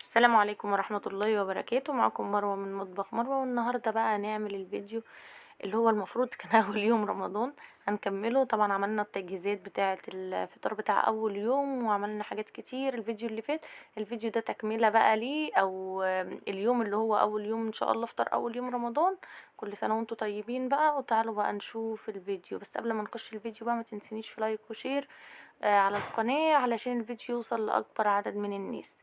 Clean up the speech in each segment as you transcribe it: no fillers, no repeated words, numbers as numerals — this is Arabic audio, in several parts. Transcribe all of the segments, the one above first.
السلام عليكم ورحمة الله وبركاته. معكم مروة من مطبخ مروة، والنهاردة بقى هنعمل الفيديو اللي هو المفروض كان أول يوم رمضان هنكمله. طبعا عملنا التجهيزات بتاعة الفطار بتاع أول يوم وعملنا حاجات كتير الفيديو اللي فات. الفيديو ده تكملة بقى ليه أو اليوم اللي هو أول يوم إن شاء الله فطار أول يوم رمضان. كل سنة وانتم طيبين بقى، وتعالوا بقى نشوف الفيديو. بس قبل ما نخش الفيديو بقى ما تنسينيش في لايك وشير على القناة علشان الفيديو يوصل لأكبر عدد من الناس.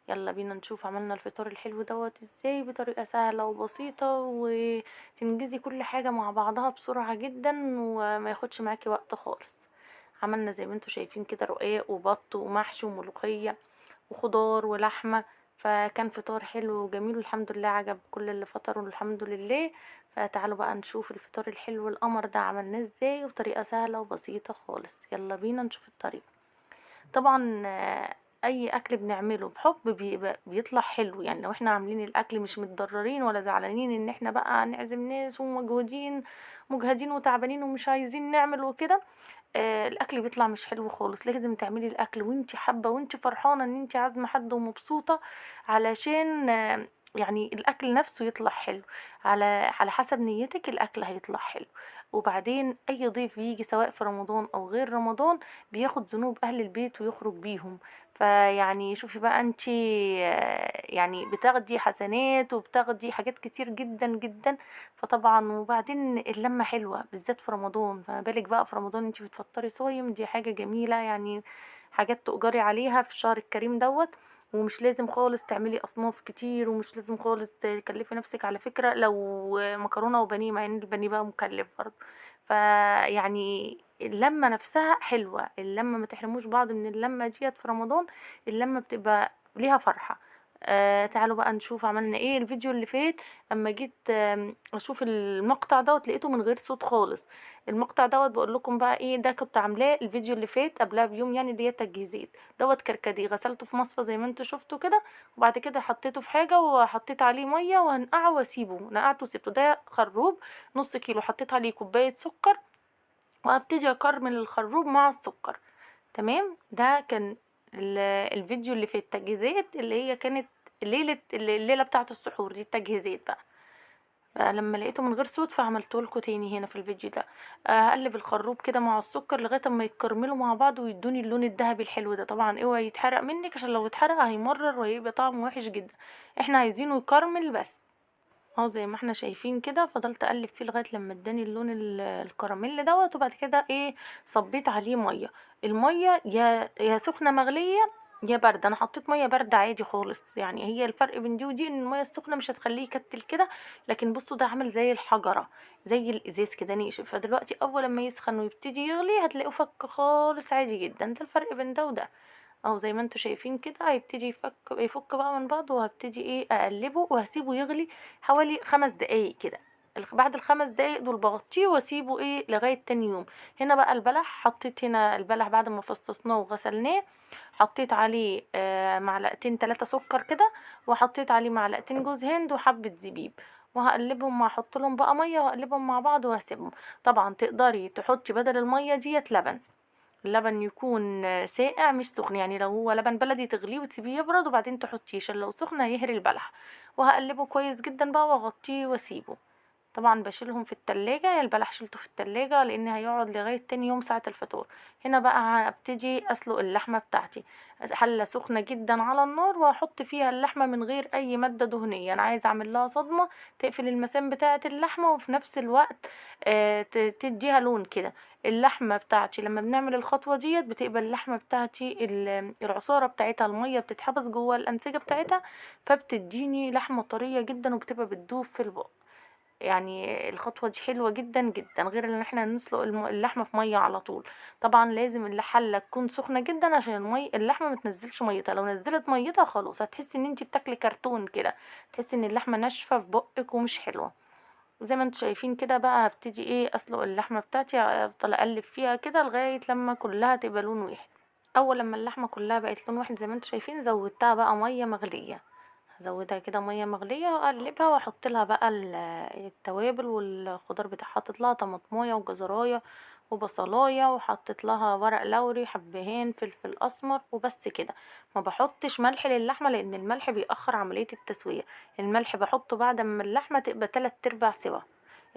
يلا بينا نشوف عملنا الفطار الحلو دوت ازاي بطريقة سهلة وبسيطة، وتنجزي كل حاجة مع بعضها بسرعة جدا وما ياخدش معاكي وقت خالص. عملنا زي ما انتوا شايفين كده رقاق وبط ومحشي وملوخية وخضار ولحمة. فكان فطار حلو وجميل والحمد لله عجب كل اللي فطروا الحمد لله. فتعالوا بقى نشوف الفطار الحلو القمر ده عملناه ازاي وبطريقة سهلة وبسيطة خالص. يلا بينا نشوف الطريقة. طبعا اي اكل بنعمله بحب بيطلع حلو. يعني لو احنا عاملين الاكل مش متضررين ولا زعلانين ان احنا بقى نعزم ناس مجهدين وتعبانين ومش عايزين نعمل وكده، الاكل بيطلع مش حلو خالص. لازم تعملي الاكل وانتي حابه وانتي فرحانه ان انتي عازمه حد ومبسوطه، علشان يعني الاكل نفسه يطلع حلو. على حسب نيتك الاكل هيطلع حلو. وبعدين اي ضيف بيجي سواء في رمضان او غير رمضان بياخد ذنوب اهل البيت ويخرج بيهم. فيعني شوفي بقى انتي يعني بتاخدي حسنات وبتاخدي حاجات كتير جدا جدا. فطبعا وبعدين اللمة حلوة بالذات في رمضان، فما بالك بقى في رمضان انتي بتفطري صايم، دي حاجة جميلة يعني. حاجات تؤجري عليها في الشهر الكريم دوت. ومش لازم خالص تعملي اصناف كتير، ومش لازم خالص تكلفي نفسك على فكرة لو مكرونة وبانيه، مع ان البانيه بقى مكلف برضه. فيعني اللمة نفسها حلوة، اللمة ما تحرموش بعض من اللمة ديت في رمضان. اللمة بتبقى ليها فرحة. تعالوا بقى نشوف عملنا ايه الفيديو اللي فات. اما جيت اشوف المقطع دوت لقيته من غير صوت خالص. المقطع دوت بقول لكم بقى ايه ده كنت عاملاه الفيديو اللي فات قبلها بيوم، يعني اللي هي تجهيزات دوت كركديه غسلته في مصفى زي ما انتوا شفتوا كده. وبعد كده حطيته في حاجه وحطيت عليه ميه وهنقعه واسيبه، نقعته وسيبته. ده خروب نص كيلو، حطيت عليه كوبايه سكر وهبتدي اكرمل الخروب مع السكر. تمام. ده كان الفيديو اللي في التجهيزات اللي هي كانت الليله بتاعه السحور دي التجهيزات بقى. لما لقيته من غير صوت فعملته لكم تاني هنا في الفيديو ده. هقلب الخروب كده مع السكر لغايه اما يتكرملوا مع بعض ويدوني اللون الذهبي الحلو ده. طبعا اوعى يتحرق منك عشان لو اتحرق هيمرر وهيبقى طعمه وحش جدا. احنا عايزينه يكرمل بس. زي ما احنا شايفين كده فضلت اقلب فيه لغايه لما اداني اللون الكراميل دوت. وبعد كده ايه صبيت عليه ميه. الميه يا سخنه مغليه يا بارده. انا حطيت ميه بارده عادي خالص. يعني هي الفرق بين دي ودي ان الميه السخنه مش هتخليه يكتل كده، لكن بصوا ده عامل زي الحجره زي الازاز كده ناشف. فدلوقتي اول لما يسخن ويبتدي يغلي هتلاقيه فك خالص عادي جدا. ده الفرق بين ده وده. زي ما انتوا شايفين كده هيبتدي يفك بقى من بعضه، وهبتدي ايه اقلبه وهسيبه يغلي حوالي 5 دقايق كده. بعد ال5 دقايق دول بغطيه واسيبه ايه لغاية تاني يوم. هنا بقى البلح، حطيت هنا البلح بعد ما فصصناه وغسلناه. حطيت عليه معلقتين 3 سكر كده، وحطيت عليه معلقتين جوز هند وحبة زبيب. وهقلبهم واحط لهم بقى ميه واقلبهم مع بعض وهسيبهم. طبعا تقدري تحطي بدل الميه ديت لبن. اللبن يكون ساقع مش سخن. يعني لو هو لبن بلدي تغليه وتسيبيه يبرد وبعدين تحطيه، عشان لو سخن هيهري البلح. وهقلبه كويس جدا بقى واغطيه واسيبه. طبعا بشيلهم في التلاجة. يعني البلح شيلته في التلاجة لان هيقعد لغاية تاني يوم ساعة الفطور. هنا بقى هبتدي اسلق اللحمة بتاعتي. حلة سخنة جدا على النار وهحط فيها اللحمة من غير اي مادة دهنية. انا عايزة اعمل لها صدمة تقفل المسام بتاعة اللحمة وفي نفس الوقت تديها لون كده. اللحمة بتاعتي لما بنعمل الخطوة ديت بتقبل اللحمة بتاعتي العصارة بتاعتها المية بتتحبس جوه الأنسجة بتاعتها، فبتديني لحمة طرية جدا وبتبقى بتدوب في البق. يعني الخطوة دي حلوة جدا جدا، غير ان احنا نسلق اللحمة في مية على طول. طبعا لازم الحلة تكون سخنة جدا عشان اللحمة ما تنزلش ميتها. لو نزلت ميتها خلاص هتحسي ان انتي بتاكلي كرتون كده، تحسي ان اللحمة ناشفة في بقك ومش حلوة. زي ما انتوا شايفين كده بقى هبتدي ايه اسلق اللحمة بتاعتي. افضل اقلب فيها كده لغاية لما كلها تبقى لون واحد. اول لما اللحمة كلها بقت لون واحد زي ما انتوا شايفين زودتها بقى مية مغلية. هزودها كده مية مغلية واقلبها واحط لها بقى التوابل والخضار بتاعها. حطيت لها طماطمايه وجزرايه وبصلايه، وحطيت لها ورق لوري، حبهان فلفل اسمر، وبس كده. ما بحطش ملح للحمه لان الملح بيأخر عمليه التسويه. الملح بحطه بعد ما اللحمه تبقى 3/4 سوا.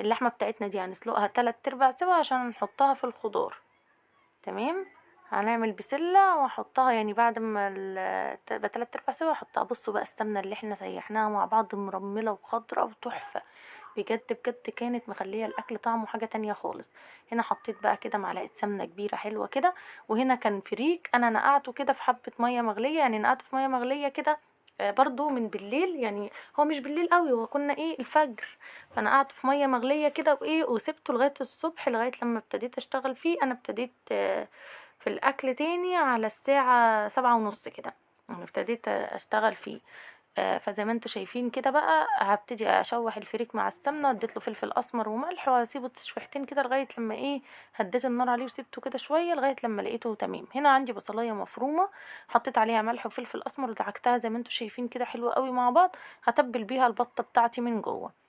اللحمه بتاعتنا دي هنسلقها 3/4 سوا عشان نحطها في الخضار. تمام. هنعمل بسلة واحطها يعني بعد ما تبقى 3/4 سوا احطها. بصوا بقى السمنة اللي احنا سيحناها مع بعض مرملة وخضرة وتحفة. بجد بجد كانت مخلية الاكل طعمه حاجة تانية خالص. هنا حطيت بقى كده معلقة سمنة كبيرة حلوة كده. وهنا كان فريك انا نقعته كده في حبة مية مغلية، يعني نقعته في مية مغلية كده. برضو من بالليل يعني. هو مش بالليل قوي، هو كنا ايه الفجر. فانا قعدت في ميه مغليه كده وايه وسبته لغايه الصبح، لغايه لما ابتديت اشتغل فيه. انا ابتديت في الاكل تاني على الساعه 7:30 كده. يعني ابتديت اشتغل فيه. فزي ما انتوا شايفين كده بقى هبتدي اشوح الفريك مع السمنه، اديت له فلفل اسمر وملح واسيبه تشويحتين كده لغايه لما ايه. هديت النار عليه وسيبته كده شويه لغايه لما لقيته تمام. هنا عندي بصلايه مفرومه، حطيت عليها ملح وفلفل اسمر ودعكتها زي ما انتوا شايفين كده حلوه قوي مع بعض. هتبل بيها البطه بتاعتي من جوه.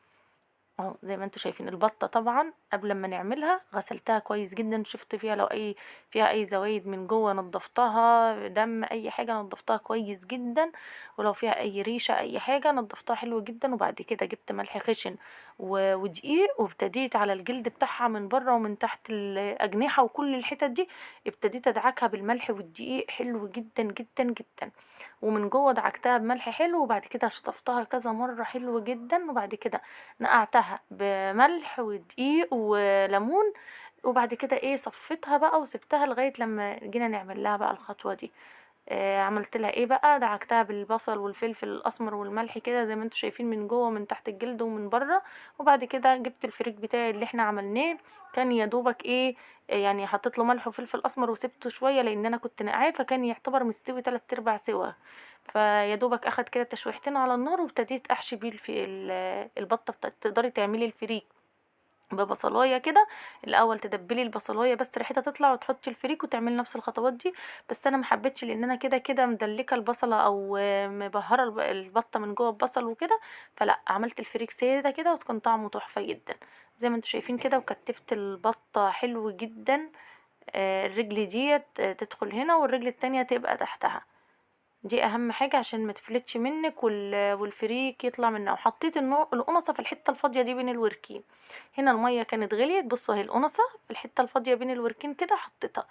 اهو زي ما انتوا شايفين البطة طبعا قبل ما نعملها غسلتها كويس جدا، شفت فيها لو فيها اي زوايد من جوه نضفتها، دم اي حاجة نضفتها كويس جدا. ولو فيها اي ريشة اي حاجة نضفتها حلو جدا. وبعد كده جبت ملح خشن ودقيق، وابتديت على الجلد بتاعها من بره ومن تحت الاجنحة وكل الحتت دي. ابتديت ادعكها بالملح والدقيق حلو جدا جدا جدا. ومن جوه دعكتها بملح حلو، وبعد كده شطفتها كذا مرة حلو جدا. وبعد كده نقعتها بملح ودقيق وليمون. وبعد كده ايه صفيتها بقى وسبتها لغاية لما جينا نعمل لها بقى الخطوة دي. عملت لها ايه بقى، دعكتها بالبصل والفلفل الاسمر والملح كده زي ما انتوا شايفين من جوه من تحت الجلد ومن بره. وبعد كده جبت الفريك بتاعي اللي احنا عملناه. كان يا دوبك ايه، يعني حطيت له ملح وفلفل اسمر وسبته شويه لان انا كنت نقعاه، فكان يعتبر مستوي 3/4 سوا. فيا دوبك اخد كده تشويحتين على النار، وابتديت احشي بيه البطه تقدري تعملي الفريك ببصلايه كده. الاول تدبلي البصلايه بس ريحتها تطلع وتحطي الفريك وتعملي نفس الخطوات دي. بس انا ما حبيتش لان انا كده كده مدلكه البصله او مبهره البطه من جوه البصل وكده. فلا عملت الفريك ساده كده وكان طعمه تحفه جدا. زي ما انتوا شايفين كده وكتفت البطه حلو جدا. الرجل ديت تدخل هنا والرجل التانية تبقى تحتها. دي اهم حاجة عشان ما تفلتش منك والفريك يطلع منها. وحطيت القنصة في الحتة الفاضية دي بين الوركين. هنا المية كانت غليت، بصوا اهي القنصة في الحتة الفاضية بين الوركين كده حطيتها.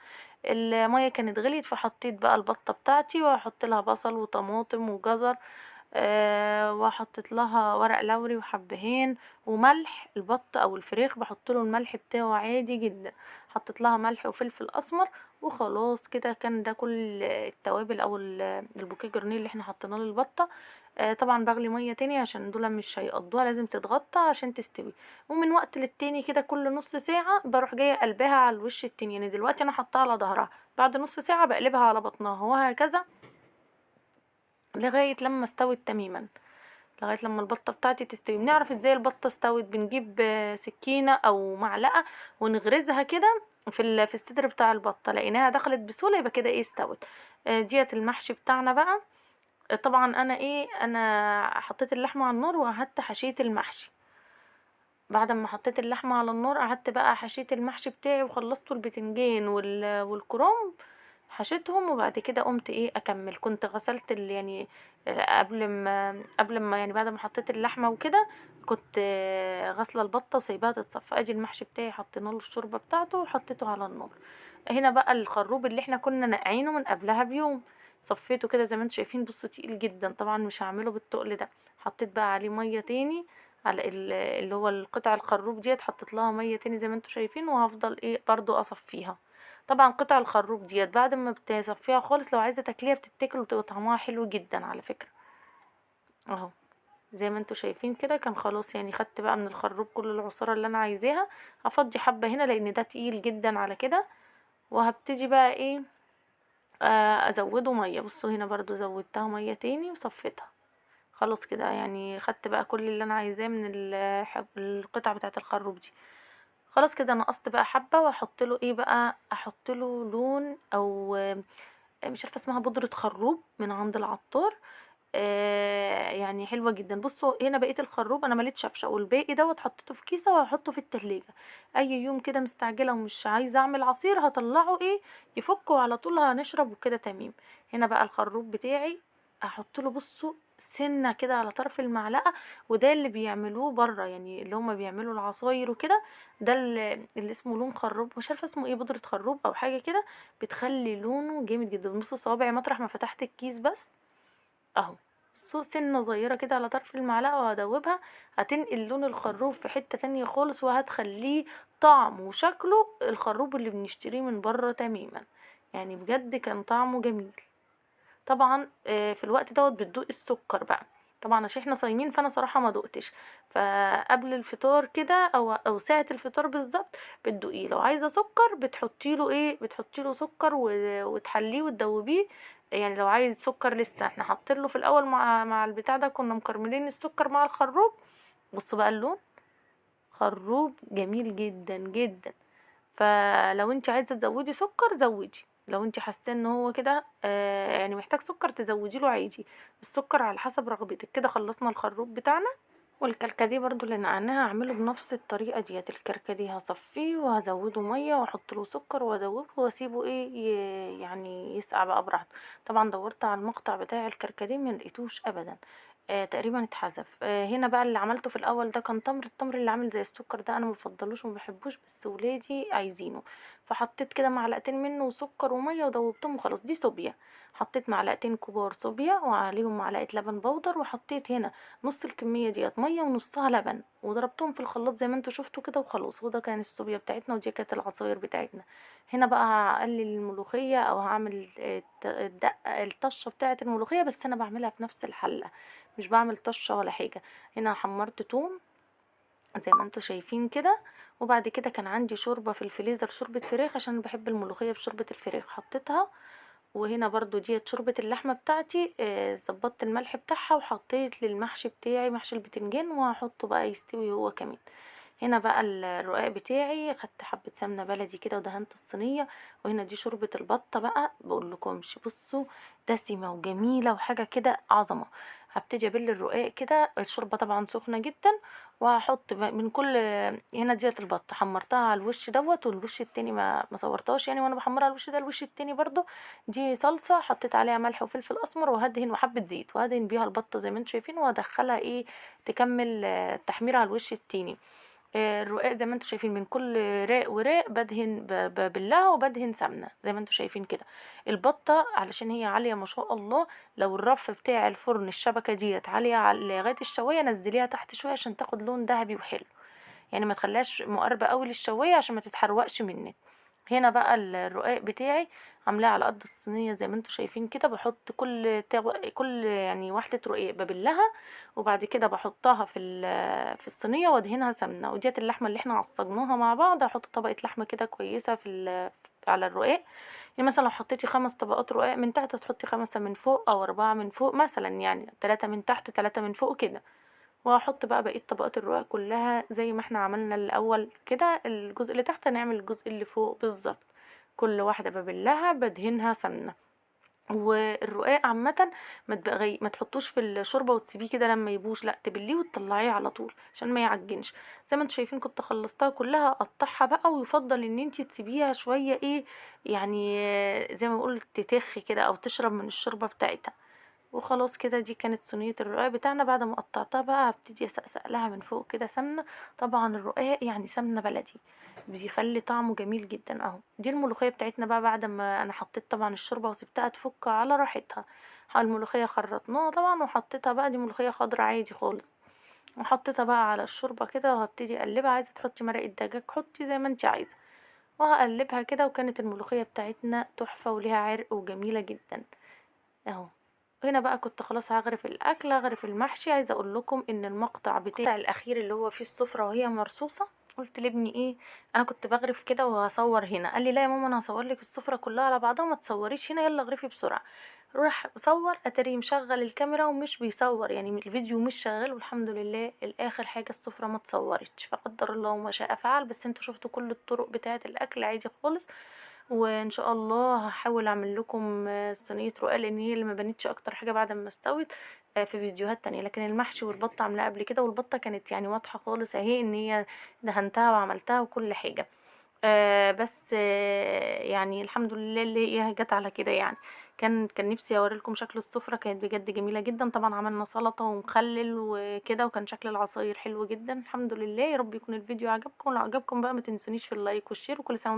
المية كانت غليت فحطيت بقى البطة بتاعتي وهحط لها بصل وطماطم وجزر. وحطيت لها ورق لوري وحبهان وملح. البط او الفراخ بحط له الملح بتاعه عادي جدا. حطيت لها ملح وفلفل اسمر. وخلاص كده كان ده كل التوابل او البوكيه جرنيه اللي احنا حطيناه للبطه. طبعا بغلي ميه تاني عشان دول مش هيقضوها، لازم تتغطى عشان تستوي. ومن وقت للتاني كده كل نص ساعه بروح جايه قلبها على الوش التاني. يعني دلوقتي انا حطاها على ظهرها، بعد نص ساعه بقلبها على بطنها وهكذا لغايه لما استوت تماما. لغايه لما البطه بتاعتي تستوي. بنعرف ازاي البطه استوت، بنجيب سكينه او معلقه ونغرزها كده في الصدر بتاع البطه، لقيناها دخلت بسهوله يبقى كده ايه استوت. ديت المحشي بتاعنا بقى. طبعا انا حطيت اللحمه على النار وقعدت حشيت المحشي. بعد ما حطيت اللحمه على النار قعدت بقى حشيت المحشي بتاعي وخلصته البتنجان والكرنب. حشيتهم وبعد كده قمت ايه اكمل. كنت غسلت يعني قبل ما يعني بعد ما حطيت اللحمه وكده كنت غاسله البطه وسايباها تتصفى. ادي المحشي بتاعي حطينا له الشوربه بتاعته وحطيته على النار. هنا بقى الخروب اللي احنا كنا نقعينه من قبلها بيوم. صفيته كده زي ما انتم شايفين، بصوا تقيل جدا طبعا مش هعمله بالتقل ده. حطيت بقى عليه ميه تاني على اللي هو القطع الخروب ديت. حطيت لها ميه تاني زي ما انتم شايفين وهفضل ايه برضو اصفيها. طبعا قطع الخروب ديت بعد ما بتصفيها خالص لو عايزه تاكليها بتتاكل وبتبقى طعمها حلو جدا على فكره. اهو زي ما انتوا شايفين كده كان خلاص. يعني خدت بقى من الخروب كل العصاره اللي انا عايزاها. هفضي حبه هنا لان ده تقيل جدا على كده. وهبتدي بقى ايه ازوده ميه. بصوا هنا برضو زودتها ميه تاني وصفيتها. خلاص كده يعني خدت بقى كل اللي انا عايزاه من القطع بتاعه الخروب دي. خلاص كده نقصت بقى حبه واحط له ايه بقى، احط له لون او مش عارفه اسمها بودره خروب من عند العطار. يعني حلوة جدا. بصوا هنا بقيت الخروب انا مليت شفشة، والباقي دوت حطيته في كيسة وهحطه في التلاجة. اي يوم كده مستعجلة ومش عايزة اعمل عصير هطلعه ايه يفك، وعلى طول هنشرب وكده تمام. هنا بقى الخروب بتاعي احط له بصوا سنة كده على طرف المعلقة، وده اللي بيعملوه بره، يعني اللي هما بيعملوا العصاير وكده. ده اللي اسمه لون خروب، مش عارفة اسمه ايه، بودرة خروب او حاجة كده، بتخلي لونه جامد جدا. بصوا صوابعي مطرح ما فتحت الكيس بس اهو، بصوا سنة صغيرة كده على طرف المعلقة وهدوبها، هتنقل لون الخروب في حتة تانية خالص، وهتخليه طعم وشكله الخروب اللي بنشتريه من بره تماما. يعني بجد كان طعمه جميل. طبعا في الوقت دوت بتدوق السكر بقى. طبعا عشان احنا صايمين فانا صراحة ما دقتش، فقبل الفطار كده او ساعة الفطار بالظبط بتدوقيه. لو عايزة سكر بتحطي له ايه، بتحطي له سكر وتحليه وتدوبيه. يعني لو عايز سكر لسه احنا حاطين له في الاول مع البتاع ده، كنا مكرملين السكر مع الخروب. بصوا بقى اللون، خروب جميل جدا جدا. فلو انت عايزه تزودي سكر زودي، لو انت حاسه ان هو كده يعني محتاج سكر تزودي له عادي. السكر على حسب رغبتك. كده خلصنا الخروب بتاعنا. والكركديه برضو اللي نقعناها هعمله بنفس الطريقه ديت. الكركديه هصفيه وهزوده ميه واحط له سكر وادوبه واسيبه ايه يعني يسقع بقى براحته. طبعا دورت على المقطع بتاع الكركديه ما لقيتوش ابدا، تقريبا اتحذف. هنا بقى اللي عملته في الاول ده كان تمر. التمر اللي عامل زي السكر ده انا مبفضلوش ومبحبوش، بس ولادي عايزينه، فحطيت كده معلقتين منه وسكر وميه ودوبتهم وخلاص. دي صوبيا، حطيت معلقتين كبار صوبيا وعليهم معلقه لبن بودر، وحطيت هنا نص الكميه ديت ميه ونصها لبن، وضربتهم في الخلاط زي ما انتوا شفتوا كده وخلاص. وده كان الصوبيا بتاعتنا، ودي كانت العصاير بتاعتنا. هنا بقى هقلل الملوخيه او هعمل الطشه بتاعه الملوخيه، بس انا بعملها في نفس الحله، مش بعمل طشه ولا حاجه. هنا حمرت توم زي ما انتوا شايفين كده. وبعد كده كان عندي شوربه في الفريزر، شوربه فراخ عشان بحب الملوخيه بشوربه الفراخ، حطيتها. وهنا برضو ديت شوربة اللحمة بتاعتي، ظبطت الملح بتاعها وحطيت للمحشي بتاعي محشي البتنجان، وهحطه بقى يستوي هو كمان. هنا بقى الرقاق بتاعي خدت حبة سمنة بلدي كده ودهنت الصينية. وهنا دي شوربة البطة بقى، بقول لكمش بصوا دسمة وجميلة وحاجة كده عظمة. هبتدي ابل الرقاق كده، الشوربة طبعا سخنة جدا، وهحط من كل. هنا ديت البطة حمرتها على الوش دوت، والوش التاني ما صورتهاش يعني وانا بحمرها على الوش ده. الوش التاني برضو دي صلصة حطيت عليها ملح وفلفل اسمر وهدهن وحبة زيت، وهدهن بيها البطة زي ما انتم شايفين، وهدخلها ايه تكمل تحمير على الوش التاني. الرقاق زي ما انتم شايفين من كل راق وراق بدهن بالله وبدهن سمنة زي ما انتم شايفين كده. البطة علشان هي عالية ما شاء الله، لو الرف بتاع الفرن الشبكة ديت عالية لغاية الشواية نزليها تحت شوية عشان تاخد لون ذهبي وحلو. يعني ما تخليهاش مقربة قوي للشواية عشان ما تتحرقش منك. هنا بقى الرقاق بتاعي عاملاه على قد الصينيه زي ما انتوا شايفين كده. بحط كل يعني واحده رقاق ببلها، وبعد كده بحطها في الصينيه وادهنها سمنه. وديت اللحمه اللي احنا عصجناها مع بعض، هحط طبقه لحمه كده كويسه على الرقاق. يعني مثلا لو حطيتي 5 طبقات رقاق من تحت هتحطي 5 من فوق او 4 من فوق مثلا، يعني 3 من تحت 3 من فوق كده. وهحط بقى بقية طبقات الرقاق كلها زي ما احنا عملنا الاول كده. الجزء اللي تحت هنعمل الجزء اللي فوق بالظبط. كل واحدة ببلها بدهنها سمنة. والرقاق عامة ما تحطوش في الشوربة وتسيبيه كده لما يبوش، لا تبليه وتطلعيه على طول عشان ما يعجنش. زي ما انتوا شايفين كنت خلصتها كلها، اقطعها بقى. ويفضل ان انتي تسيبيها شوية ايه يعني زي ما بقول تتخ كده او تشرب من الشوربة بتاعتها. وخلاص كده دي كانت صينية الرقاق بتاعنا. بعد ما قطعتها بقى هبتدي اسقسق لها من فوق كده سمنة. طبعا الرقاق يعني سمنة بلدي بيخلي طعمه جميل جدا اهو. دي الملوخية بتاعتنا بقى بعد ما انا حطيت طبعا الشوربة وسبتها تفك على راحتها. الملوخية خرطناها طبعا وحطيتها بقى، دي ملوخية خضرا عادي خالص. وحطيتها بقى على الشوربة كده وهبتدي اقلبها. عايزة تحطي مرقة دجاج حطي زي ما انت عايزة. وهقلبها كده. وكانت الملوخية بتاعتنا تحفة وليها عرق وجميلة جدا اهو. هنا بقى كنت خلاص هغرف الاكل، هغرف المحشي. عايزه اقول لكم ان المقطع بتاع الاخير اللي هو فيه السفره وهي مرصوصه، قلت لابني ايه انا كنت بغرف كده وهصور هنا. قال لي لا يا ماما انا هصور لك السفره كلها على بعضها، ما تصوريش هنا، يلا اغرفي بسرعه. روح صور. اتاري مشغل الكاميرا ومش بيصور، يعني الفيديو مش شغال. والحمد لله الاخر حاجه السفره ما اتصورتش، فقدر الله ما شاء فعل. بس انتوا شفتوا كل الطرق بتاعه الاكل عادي خالص. وان شاء الله هحاول اعمل لكم صينيه رقاق، لان هي اللي ما بانتش اكتر حاجه بعد ما استوت. في فيديوهات تانية. لكن المحشي والبط عاملاه قبل كده، والبطة كانت يعني واضحة خالص اهي ان هي دهنتها وعملتها وكل حاجة. بس يعني الحمد لله اللي هي جت على كده يعني. كان نفسي اوريلكم شكل السفرة، كانت بجد جميلة جدا. طبعا عملنا سلطة ومخلل وكده، وكان شكل العصاير حلو جدا الحمد لله. يا رب يكون الفيديو عجبكم، لو عجبكم بقى ما تنسونيش في اللايك والشير، وكل سنة